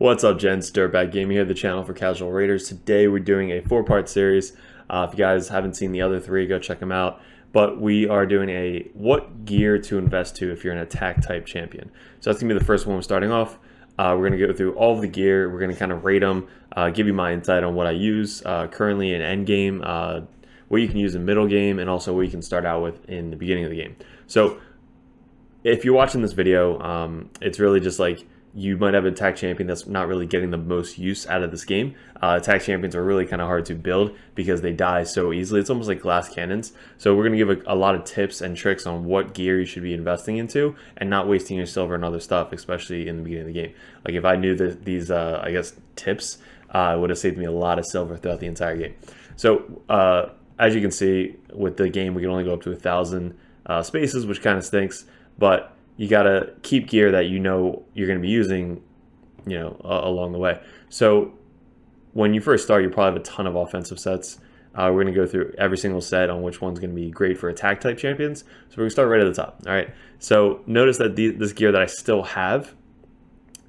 What's up, gents? DirtBag Gaming here, the channel for casual raiders. Today we're doing a 4-part series. If you guys haven't seen the other 3, go check them out. But we are doing a what gear to invest to if you're an attack type champion. So that's gonna be the first one we're starting off. We're gonna go through all of the gear. We're gonna kind of rate them, give you my insight on what I use currently in end game, what you can use in middle game, and also what you can start out with in the beginning of the game. So if you're watching this video, it's really just like you might have an attack champion that's not really getting the most use out of this game. Attack champions are really kind of hard to build because they die so easily. It's almost like glass cannons. So we're going to give a lot of tips and tricks on what gear you should be investing into and not wasting your silver and other stuff, especially in the beginning of the game. Like if I knew that these, I guess, tips, it would have saved me a lot of silver throughout the entire game. So as you can see, with the game, we can only go up to 1,000 spaces, which kind of stinks. But you gotta keep gear that you know you're gonna be using, along the way. So when you first start, you probably have a ton of offensive sets. We're gonna go through every single set on which one's gonna be great for attack type champions. So we're gonna start right at the top. All right. So notice that this gear that I still have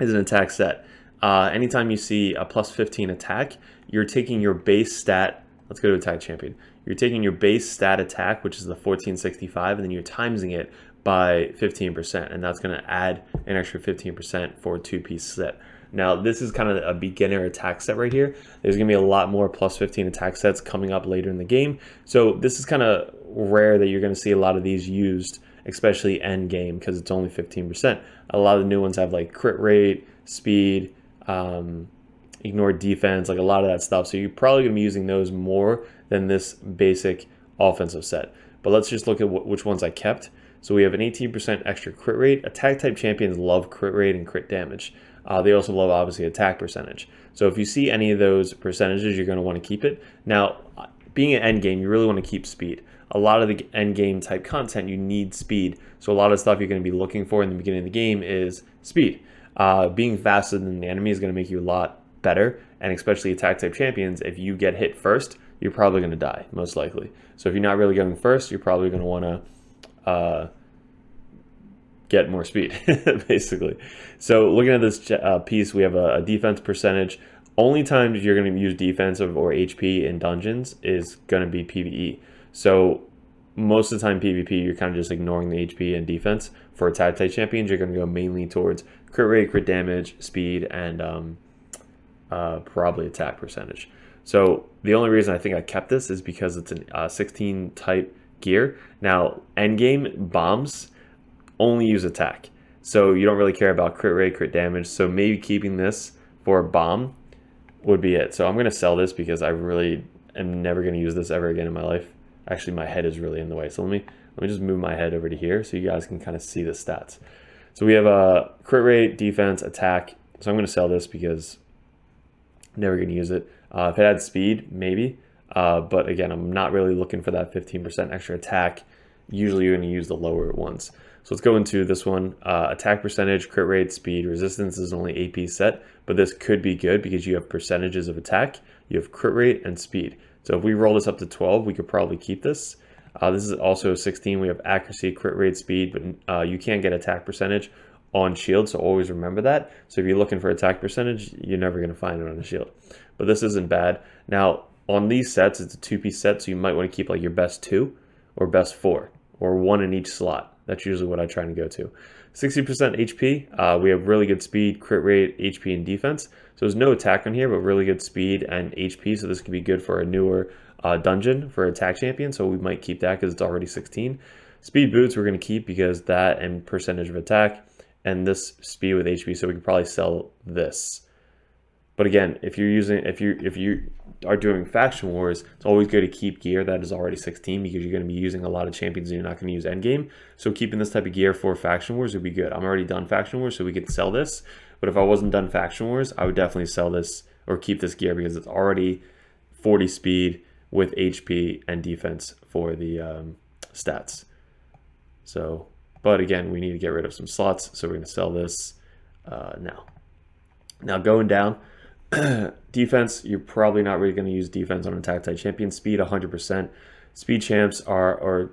is an attack set. Anytime you see a plus 15 attack, you're taking your base stat. Let's go to attack champion. You're taking your base stat attack, which is the 1465, and then you're timesing it by 15%, and that's going to add an extra 15% for a 2-piece set. Now, this is kind of a beginner attack set right here. There's going to be a lot more plus 15 attack sets coming up later in the game. So this is kind of rare that you're going to see a lot of these used, especially end game, because it's only 15%. A lot of the new ones have like crit rate, speed, ignore defense, like a lot of that stuff. So you're probably going to be using those more than this basic offensive set. But let's just look at which ones I kept. So we have an 18% extra crit rate. Attack type champions love crit rate and crit damage. They also love, obviously, attack percentage. So if you see any of those percentages, you're going to want to keep it. Now, being an end game, you really want to keep speed. A lot of the end game type content, you need speed. So a lot of stuff you're going to be looking for in the beginning of the game is speed. Being faster than the enemy is going to make you a lot better. And especially attack type champions, if you get hit first, you're probably going to die, most likely. So if you're not really going first, you're probably going to want to get more speed, basically. So looking at this piece, we have a defense percentage. Only times you're going to use defensive or HP in dungeons is going to be PvE. So most of the time PvP, you're kind of just ignoring the HP and defense. For attack type champions, you're going to go mainly towards crit rate, crit damage, speed, and probably attack percentage. So the only reason I think I kept this is because it's a 16 type gear. Now, endgame bombs only use attack, so you don't really care about crit rate, crit damage. So maybe keeping this for a bomb would be it. So I'm going to sell this because I really am never going to use this ever again in my life. Actually, my head is really in the way. So let me just move my head over to here so you guys can kind of see the stats. So we have a crit rate, defense, attack. So I'm going to sell this because I'm never going to use it. If it had speed, maybe. But again, I'm not really looking for that 15% extra attack. Usually you're going to use the lower ones. So let's go into this one. Attack percentage, crit rate, speed, resistance is only 8-piece set, but this could be good because you have percentages of attack, you have crit rate, and speed. So if we roll this up to 12, we could probably keep this. This is also 16. We have accuracy, crit rate, speed, but you can't get attack percentage on shield, so always remember that. So if you're looking for attack percentage, you're never going to find it on a shield. But this isn't bad. Now, on these sets, it's a 2-piece set, so you might want to keep like your best 2 or best 4 or 1 in each slot. That's usually what I try to go to. 60% HP, we have really good speed, crit rate, HP, and defense. So there's no attack on here, but really good speed and HP, so this could be good for a newer dungeon for attack champion, so we might keep that because it's already 16. Speed boots we're going to keep because that and percentage of attack, and this speed with HP, so we could probably sell this. But again, if you are doing faction wars, it's always good to keep gear that is already 16 because you're going to be using a lot of champions and you're not going to use endgame. So keeping this type of gear for faction wars would be good. I'm already done faction wars, so we could sell this. But if I wasn't done faction wars, I would definitely sell this or keep this gear because it's already 40 speed with HP and defense for the stats. So, but again, we need to get rid of some slots, so we're going to sell this now. Now going down. Defense, you're probably not really going to use defense on attack type champion. Speed 100%. Speed champs or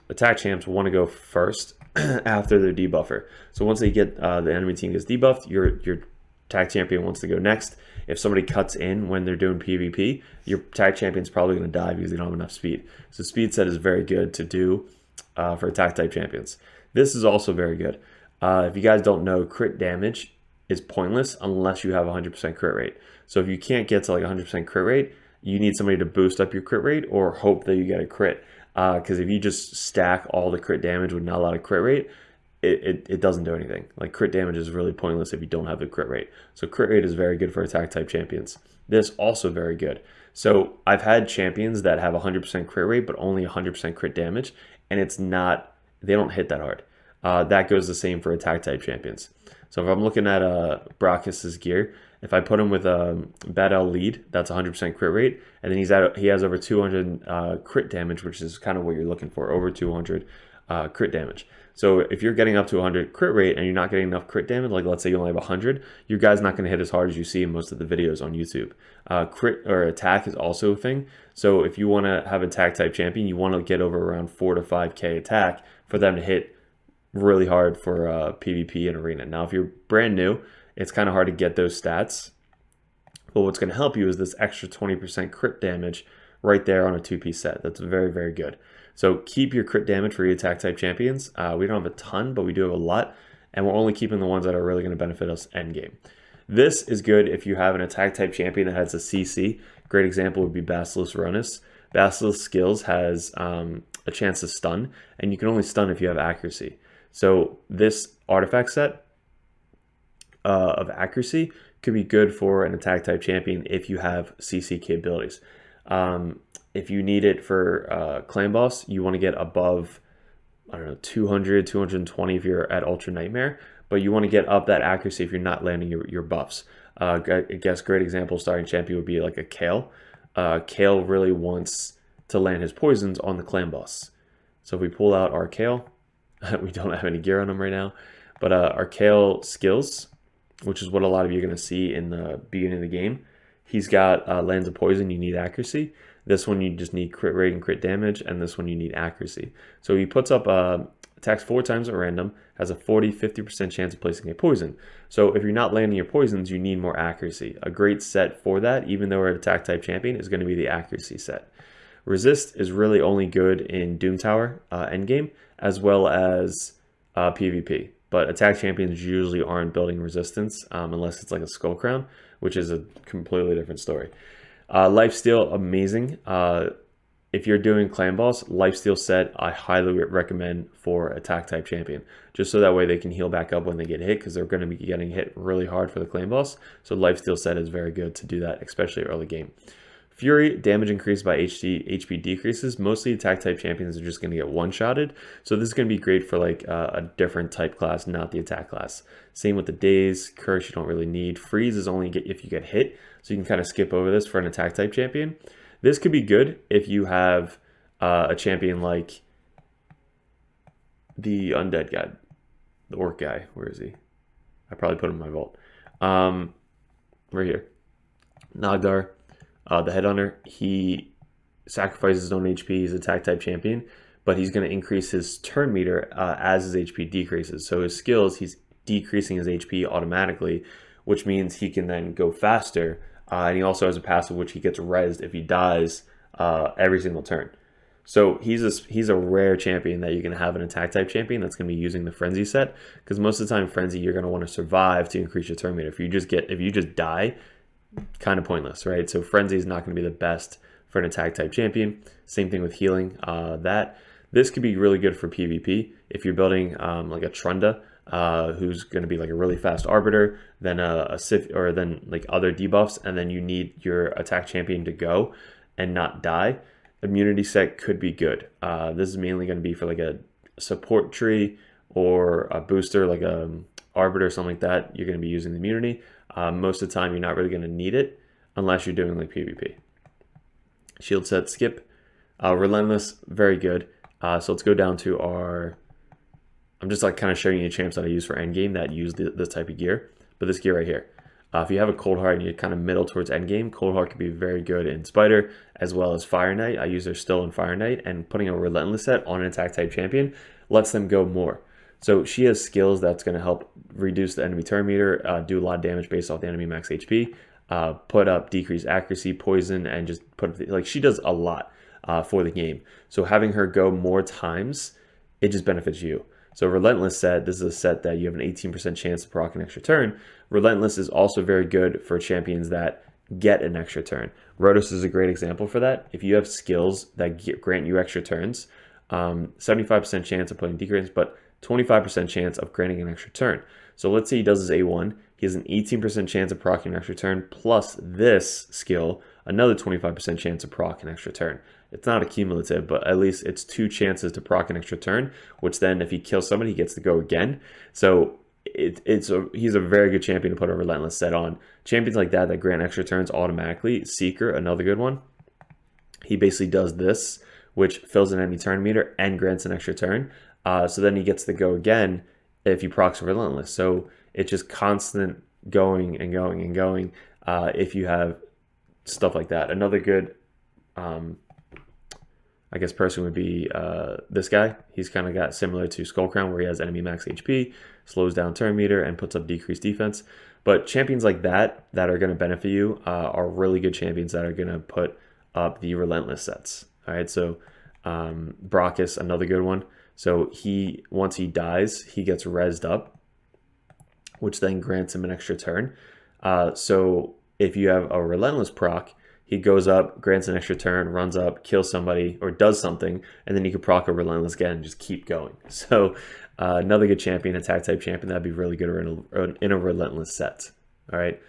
attack champs want to go first after their debuffer. So once they get the enemy team gets debuffed, you're tag champion wants to go next. If somebody cuts in when they're doing PvP, your tag champion's probably going to die because they don't have enough speed. So speed set is very good to do for attack type champions. This is also very good. If you guys don't know, crit damage is pointless unless you have 100% crit rate. So if you can't get to like 100% crit rate, you need somebody to boost up your crit rate or hope that you get a crit. Because if you just stack all the crit damage with not a lot of crit rate, it doesn't do anything. Like crit damage is really pointless if you don't have the crit rate. So crit rate is very good for attack type champions. This also very good. So I've had champions that have 100% crit rate but only 100% crit damage, and it's not, they don't hit that hard. That goes the same for attack type champions. So if I'm looking at Brachus's gear, if I put him with a Battle lead, that's 100% crit rate, and then he has over 200 crit damage, which is kind of what you're looking for, over 200 crit damage. So if you're getting up to 100 crit rate and you're not getting enough crit damage, like let's say you only have 100, your guy's not going to hit as hard as you see in most of the videos on YouTube. Crit or attack is also a thing. So if you want to have a attack type champion, you want to get over around 4 to 5k attack for them to hit really hard for PvP and arena. Now, if you're brand new, it's kind of hard to get those stats. But what's going to help you is this extra 20% crit damage right there on a 2-piece set. That's very, very good. So keep your crit damage for your attack type champions. We don't have a ton, but we do have a lot. And we're only keeping the ones that are really going to benefit us endgame. This is good if you have an attack type champion that has a CC. Great example would be Basilisk Runus. Basilisk skills has a chance to stun, and you can only stun if you have accuracy. So this artifact set of accuracy could be good for an attack type champion if you have CC capabilities. If you need it for clan boss, you want to get above, I don't know, 200, 220 if you're at Ultra Nightmare, but you want to get up that accuracy if you're not landing your buffs. I guess great example starting champion would be like a Kale. Kale really wants to land his poisons on the clan boss. So if we pull out our Kale, we don't have any gear on him right now, but our Kale skills, which is what a lot of you are going to see in the beginning of the game, he's got lands of poison, you need accuracy. This one you just need crit rate and crit damage, and this one you need accuracy. So he puts up attacks 4 times at random, has a 40-50% chance of placing a poison. So if you're not landing your poisons, you need more accuracy. A great set for that, even though we're an attack type champion, is going to be the accuracy set. Resist is really only good in Doom Tower endgame, as well as PvP. But attack champions usually aren't building resistance unless it's like a Skull Crown, which is a completely different story. Lifesteal, amazing. If you're doing clan boss, lifesteal set I highly recommend for attack type champion, just so that way they can heal back up when they get hit, because they're going to be getting hit really hard for the clan boss. So lifesteal set is very good to do that, especially early game. Fury, damage increased by HP decreases. Mostly attack type champions are just going to get one-shotted. So this is going to be great for like a different type class, not the attack class. Same with the Daze. Curse you don't really need. Freeze is only if you get hit. So you can kind of skip over this for an attack type champion. This could be good if you have a champion like the undead guy. The orc guy. Where is he? I probably put him in my vault. Right here. Nagdar. The Headhunter, he sacrifices his own HP, he's an attack type champion, but he's going to increase his turn meter as his HP decreases. So his skills, he's decreasing his HP automatically, which means he can then go faster. And he also has a passive which he gets rezzed if he dies every single turn. So he's a rare champion that you can have an attack type champion that's going to be using the Frenzy set, because most of the time Frenzy you're going to want to survive to increase your turn meter. If you just die, kind of pointless, right? So Frenzy is not going to be the best for an attack type champion. Same thing with healing. This could be really good for PvP if you're building like a Trunda, who's going to be like a really fast Arbiter, then a Sif, or then like other debuffs, and then you need your attack champion to go and not die. Immunity set could be good. This is mainly going to be for like a support tree or a booster like a Arbiter or something like that. You're going to be using the immunity. Most of the time, you're not really going to need it unless you're doing like PvP. Shield set, skip. Relentless, very good. So let's go down to our... I'm just like kind of showing you the champs that I use for endgame that use this type of gear. But this gear right here. If you have a Cold Heart and you're kind of middle towards endgame, Cold Heart can be very good in Spider as well as Fire Knight. I use their still in Fire Knight, and putting a Relentless set on an attack type champion lets them go more. So she has skills that's going to help reduce the enemy turn meter, do a lot of damage based off the enemy max HP, put up decreased accuracy, poison, and just put like she does a lot for the game. So having her go more times, it just benefits you. So Relentless set, this is a set that you have an 18% chance to proc an extra turn. Relentless is also very good for champions that get an extra turn. Rotos is a great example for that. If you have skills that grant you extra turns, 75% chance of putting decrease, but 25% chance of granting an extra turn. So let's say he does his A1, he has an 18% chance of proccing an extra turn, plus this skill, another 25% chance of proc an extra turn. It's not a cumulative, but at least it's 2 chances to proc an extra turn, which then if he kills somebody, he gets to go again. So he's a very good champion to put a Relentless set on. Champions like that grant extra turns automatically. Seeker, another good one. He basically does this, which fills an enemy turn meter and grants an extra turn. So then he gets to go again if he procs a Relentless. So it's just constant going and going and going if you have stuff like that. Another good, I guess, person would be this guy. He's kind of got similar to Skullcrown, where he has enemy max HP, slows down turn meter, and puts up decreased defense. But champions like that are going to benefit you are really good champions that are going to put up the Relentless sets. All right, so Brockus, another good one. So once he dies, he gets rezzed up, which then grants him an extra turn. So if you have a Relentless proc, he goes up, grants an extra turn, runs up, kills somebody, or does something, and then you can proc a Relentless again and just keep going. So another good champion, attack type champion, that'd be really good in a Relentless set. All right,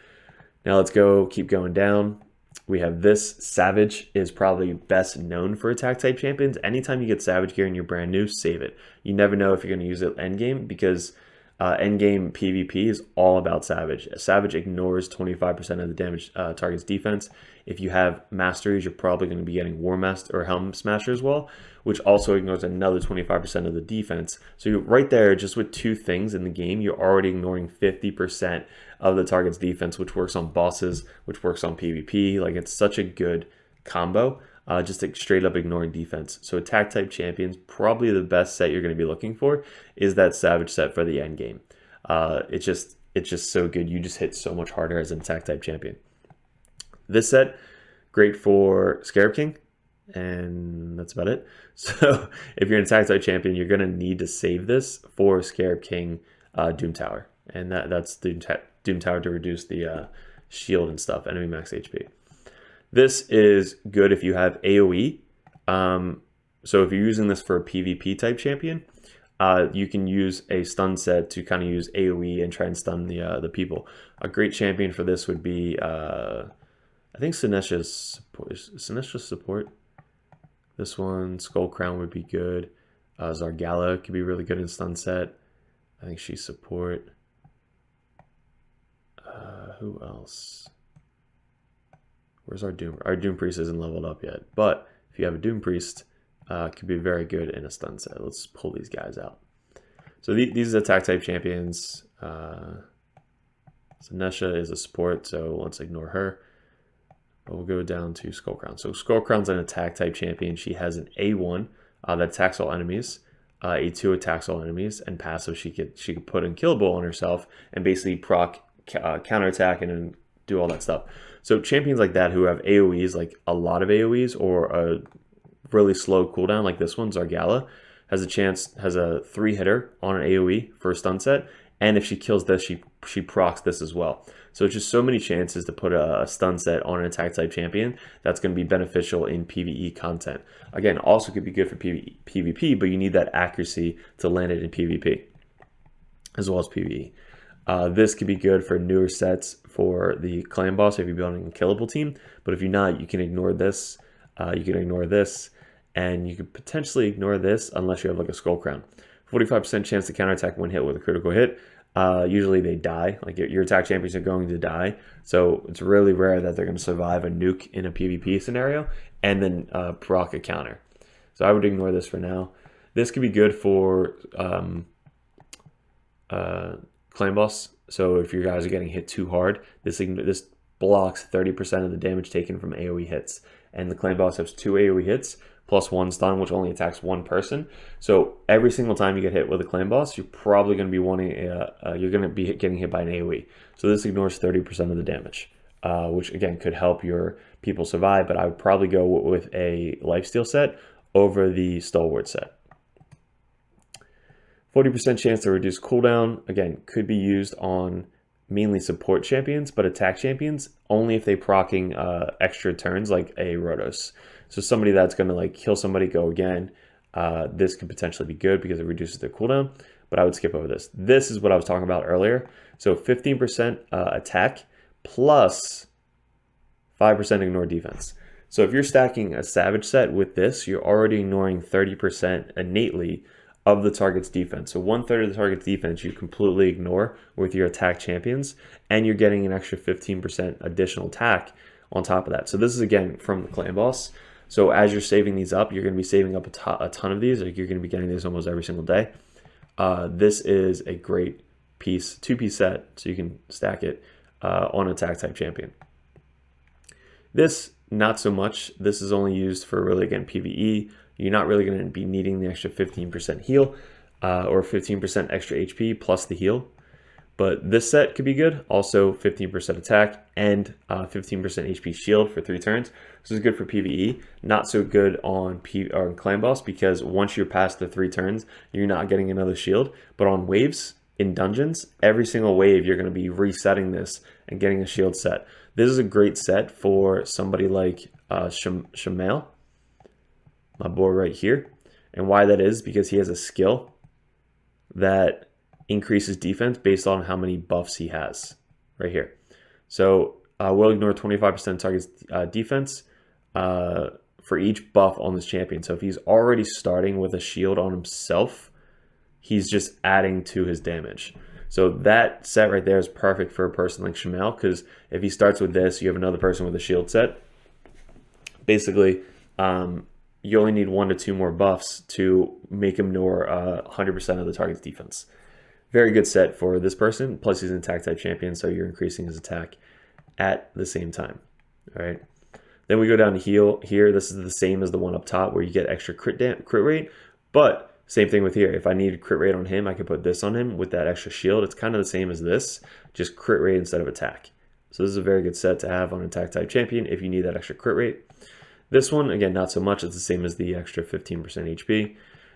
now let's keep going down. We have this. Savage is probably best known for attack type champions. Anytime you get Savage gear and you're brand new, save it. You never know if you're going to use it endgame, because endgame PvP is all about Savage. Savage ignores 25% of the damage target's defense. If you have masteries, you're probably going to be getting War Master or Helm Smasher as well, which also ignores another 25% of the defense. So you're right there, just with 2 things in the game, you're already ignoring 50% of the target's defense, which works on bosses, which works on PvP. Like, it's such a good combo, just straight up ignoring defense. So attack type champions, probably the best set you're going to be looking for is that Savage set for the end game. It's just so good. You just hit so much harder as an attack type champion. This set, great for Scarab King, and that's about it. So if you're an attack type champion, you're going to need to save this for Scarab King Doom Tower, and that's Doom Tower to reduce the shield and stuff, enemy max HP. This is good if you have AoE. So if you're using this for a PvP type champion, you can use a stun set to kind of use AoE and try and stun the people. A great champion for this would be, I think Sinestha's support. Is Sinestha's support? This one, Skull Crown would be good. Zargala could be really good in stun set. I think she's support. Who else? Where's our Doom? Our Doom Priest isn't leveled up yet, but if you have a Doom Priest, could be very good in a stun set. Let's pull these guys out. So these are attack type champions. Sinestha is a support, so let's ignore her. But we'll go down to Skullcrown. So Skullcrown's an attack type champion. She has an A1 that attacks all enemies. A2 attacks all enemies, and passive she could put Unkillable on herself and basically proc counterattack and then do all that stuff. So champions like that who have AoEs, like a lot of AoEs, or a really slow cooldown like this one, Zargala, has a 3-hitter on an AoE for a stun set, and if she kills this, she procs this as well. So it's just so many chances to put a stun set on an attack type champion that's going to be beneficial in PvE content. Again, also could be good for PvP, but you need that accuracy to land it in PvP as well as PvE. This could be good for newer sets for the clan boss if you're building a killable team, but if you're not, you can ignore this. You can ignore this, and you could potentially ignore this unless you have like a Skull Crown. 45% chance to counterattack when hit with a critical hit. Usually they die, like your attack champions are going to die, so it's really rare that they're going to survive a nuke in a PvP scenario and then proc a counter. So I would ignore this for now. This could be good for clan boss. So if your guys are getting hit too hard, this blocks 30% of the damage taken from AoE hits. And the clan boss has 2 AoE hits, +1 stun, which only attacks one person. So every single time you get hit with a clan boss, you're probably going to be wanting you're going to be getting hit by an AoE. So this ignores 30% of the damage, which again could help your people survive. But I would probably go with a lifesteal set over the stalwart set. 40% chance to reduce cooldown, again, could be used on mainly support champions, but attack champions only if they procking extra turns like a Rotos. So somebody that's going to like kill somebody, go again, this could potentially be good because it reduces their cooldown, but I would skip over this. This is what I was talking about earlier. So 15% attack plus 5% ignore defense. So if you're stacking a Savage set with this, you're already ignoring 30% innately of the target's defense. So 1/3 of the target's defense you completely ignore with your attack champions, and you're getting an extra 15% additional attack on top of that. So this is again from the clan boss. So as you're saving these up, you're going to be saving up a ton of these. Like you're going to be getting these almost every single day. This is a great piece, 2-piece set, so you can stack it on attack type champion. This, not so much. This is only used for really, again, PvE. You're not really going to be needing the extra 15% heal or 15% extra HP plus the heal. But this set could be good. Also 15% attack and 15% HP shield for 3 turns. This is good for PvE. Not so good on clan boss because once you're past the 3 turns, you're not getting another shield. But on waves in dungeons, every single wave you're going to be resetting this and getting a shield set. This is a great set for somebody like Shamael, my boy right here. And why that is because he has a skill that increases defense based on how many buffs he has right here. So we'll ignore 25% target's defense for each buff on this champion. So if he's already starting with a shield on himself, he's just adding to his damage. So that set right there is perfect for a person like Shamael, because if he starts with this, you have another person with a shield set. Basically, you only need 1 to 2 more buffs to make him ignore 100% of the target's defense. Very good set for this person. Plus, he's an attack type champion, so you're increasing his attack at the same time. All right. Then we go down to heal. Here, this is the same as the one up top where you get extra crit rate, but same thing with here. If I needed crit rate on him, I could put this on him with that extra shield. It's kind of the same as this, just crit rate instead of attack. So this is a very good set to have on an attack type champion if you need that extra crit rate. This one, again, not so much. It's the same as the extra 15% HP.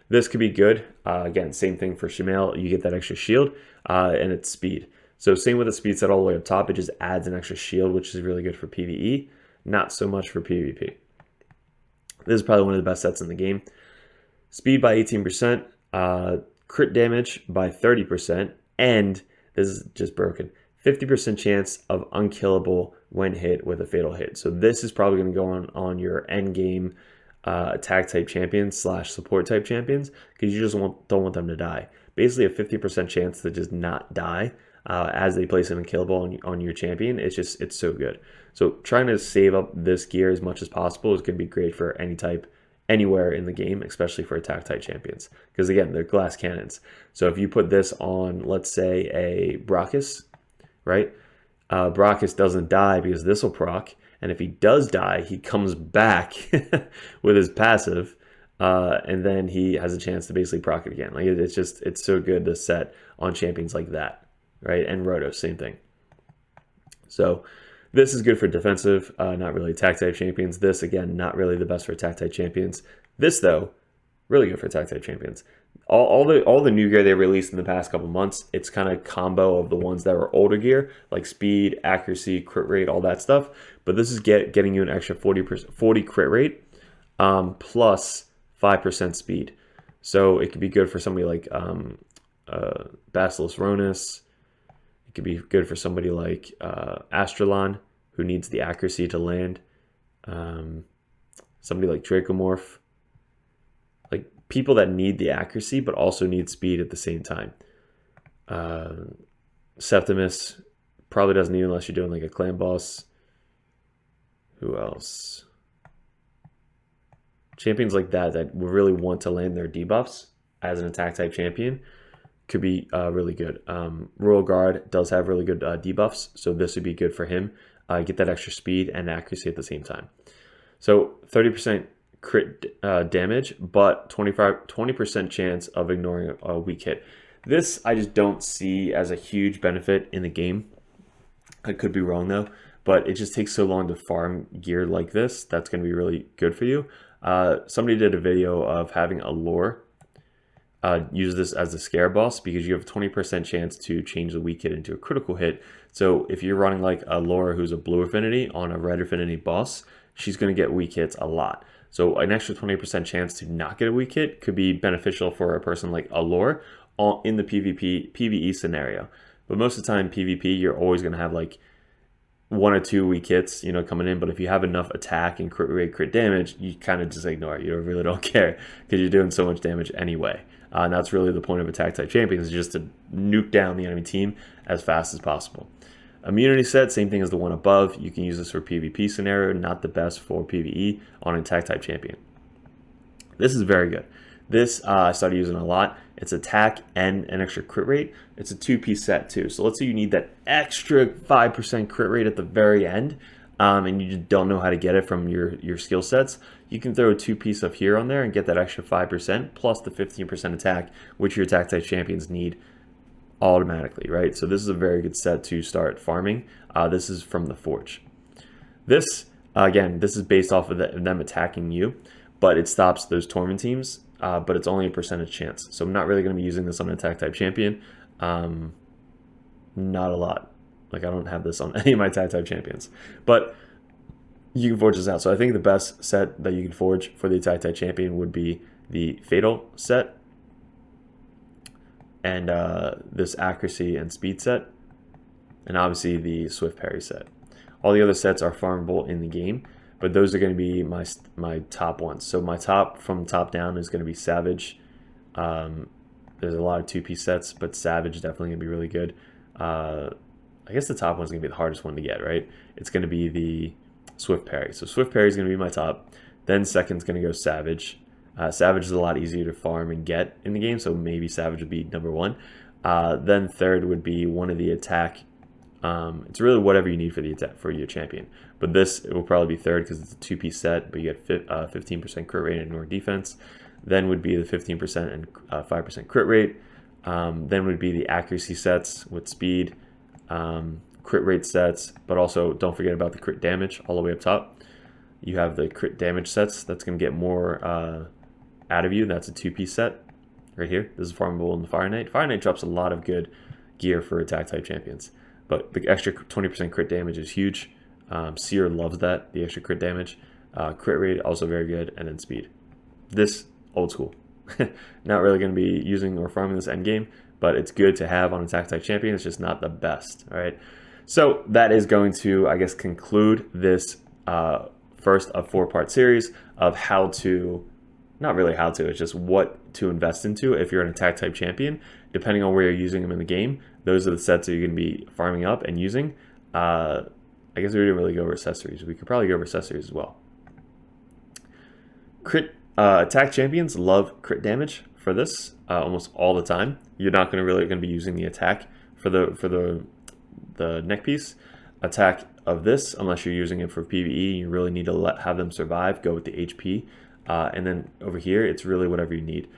This could be good. Again, same thing for Shamael. You get that extra shield and it's speed. So same with the speed set all the way up top. It just adds an extra shield, which is really good for PvE. Not so much for PvP. This is probably one of the best sets in the game. Speed by 18%, crit damage by 30%, and this is just broken, 50% chance of unkillable when hit with a fatal hit. So this is probably going to go on your end game attack type champions / support type champions, because you just don't want them to die. Basically a 50% chance to just not die as they place an unkillable on your champion. It's so good. So trying to save up this gear as much as possible is going to be great for any type anywhere in the game, especially for attack type champions, because again, they're glass cannons. So if you put this on, let's say a Brachus, right? Brachus doesn't die because this will proc, and if he does die, he comes back with his passive, and then he has a chance to basically proc it again. Like it's so good to set on champions like that, right? And Rotos, same thing. So this is good for defensive, not really attack type champions. This, again, not really the best for attack type champions. This, though, really good for attack type champions. All the new gear they released in the past couple months, it's kind of combo of the ones that were older gear, like speed, accuracy, crit rate, all that stuff. But this is getting you an extra 40 crit rate plus 5% speed. So it could be good for somebody like Basilis Ronus. It could be good for somebody like Astralon, who needs the accuracy to land. Somebody like Dracomorph. Like people that need the accuracy but also need speed at the same time. Septimus probably doesn't need unless you're doing like a clan boss. Who else? Champions like that really want to land their debuffs as an attack type champion could be really good. Royal Guard does have really good debuffs, so this would be good for him. Get that extra speed and accuracy at the same time. So 30% crit damage, but 20% chance of ignoring a weak hit. This I just don't see as a huge benefit in the game. I could be wrong though, but it just takes so long to farm gear like this. That's going to be really good for you. Somebody did a video of having a lore use this as the scare boss, because you have a 20% chance to change the weak hit into a critical hit. So if you're running like a Laura who's a blue affinity on a red affinity boss, she's going to get weak hits a lot. So an extra 20% chance to not get a weak hit could be beneficial for a person like a Laura in the PvE scenario. But most of the time PvP, you're always going to have like 1 or 2 weak hits, you know, coming in. But if you have enough attack and crit rate, crit damage, you kind of just ignore it. You really don't care because you're doing so much damage anyway. And that's really the point of attack type champions, is just to nuke down the enemy team as fast as possible. Immunity set, same thing as the one above. You can use this for PvP scenario, not the best for PvE on an attack type champion. This is very good. This I started using a lot. It's attack and an extra crit rate. It's a 2-piece set too. So let's say you need that extra 5% crit rate at the very end, and you just don't know how to get it from your skill sets. You can throw a 2-piece of here on there and get that extra 5% plus the 15% attack, which your attack type champions need automatically, right? So this is a very good set to start farming. This is from the Forge. This, again, this is based off of them attacking you, but it stops those Torment teams, but it's only a percentage chance. So I'm not really going to be using this on an attack type champion. Not a lot. Like, I don't have this on any of my attack type champions, but you can forge this out. So I think the best set that you can forge for the attack type champion would be the Fatal set, and this accuracy and speed set, and obviously the Swift Parry set. All the other sets are farmable in the game, but those are going to be my top ones. So my top, from top down, is going to be Savage. There's a lot of 2-piece sets, but Savage is definitely going to be really good. I guess the top one's going to be the hardest one to get, right? It's going to be the Swift Parry. So Swift Parry is going to be my top. Then second's going to go Savage. Savage is a lot easier to farm and get in the game, so maybe Savage would be number 1. Then third would be one of the attack. It's really whatever you need for the attack for your champion. But this, it will probably be third because it's a 2-piece set, but you get 15% crit rate and ignore defense. Then would be the 15% and 5% crit rate. Then would be the accuracy sets with speed, crit rate sets, but also don't forget about the crit damage all the way up top. You have the crit damage sets. That's going to get more out of you. That's a 2-piece set right here. This is farmable in the Fire Knight. Fire Knight drops a lot of good gear for attack type champions, but the extra 20% crit damage is huge. Seer loves that, the extra crit damage. Crit rate also very good, and then speed. This, old school. Not really going to be using or farming this end game, but it's good to have on attack type champion. It's just not the best. All right, so that is going to, I guess, conclude this first of 4-part series of how to, not really how to, it's just what to invest into if you're an attack type champion. Depending on where you're using them in the game, those are the sets that you're going to be farming up and using. I guess we didn't really go over accessories. We could probably go over accessories as well. Crit attack champions love crit damage for this almost all the time. You're not going to be using the attack for the neck piece attack of this unless you're using it for PvE. You really need to have them survive. Go with the HP, and then over here it's really whatever you need.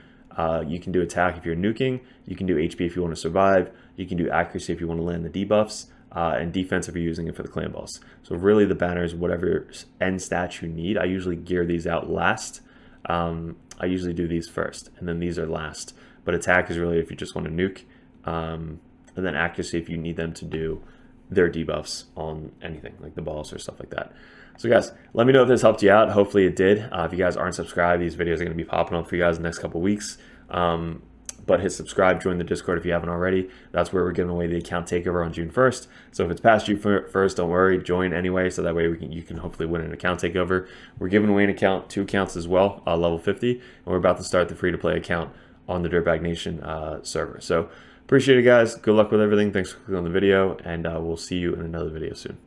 You can do attack if you're nuking. You can do HP if you want to survive. You can do accuracy if you want to land the debuffs, and defense if you're using it for the clan boss. So really the banner is whatever end stats you need. I usually gear these out last. I usually do these first, and then these are last. But attack is really if you just want to nuke, and then accuracy if you need them to do their debuffs on anything, like the boss or stuff like that. So guys, let me know if this helped you out. Hopefully it did. If you guys aren't subscribed, these videos are going to be popping up for you guys in the next couple weeks. But hit subscribe, join the Discord if you haven't already. That's where we're giving away the account takeover on June 1st. So if it's past June 1st, don't worry, join anyway, so that way you can hopefully win an account takeover. We're giving away an account, 2 accounts as well, level 50, and we're about to start the free-to-play account on the DirtBag Nation server. So appreciate it, guys. Good luck with everything. Thanks for clicking on the video, and we'll see you in another video soon.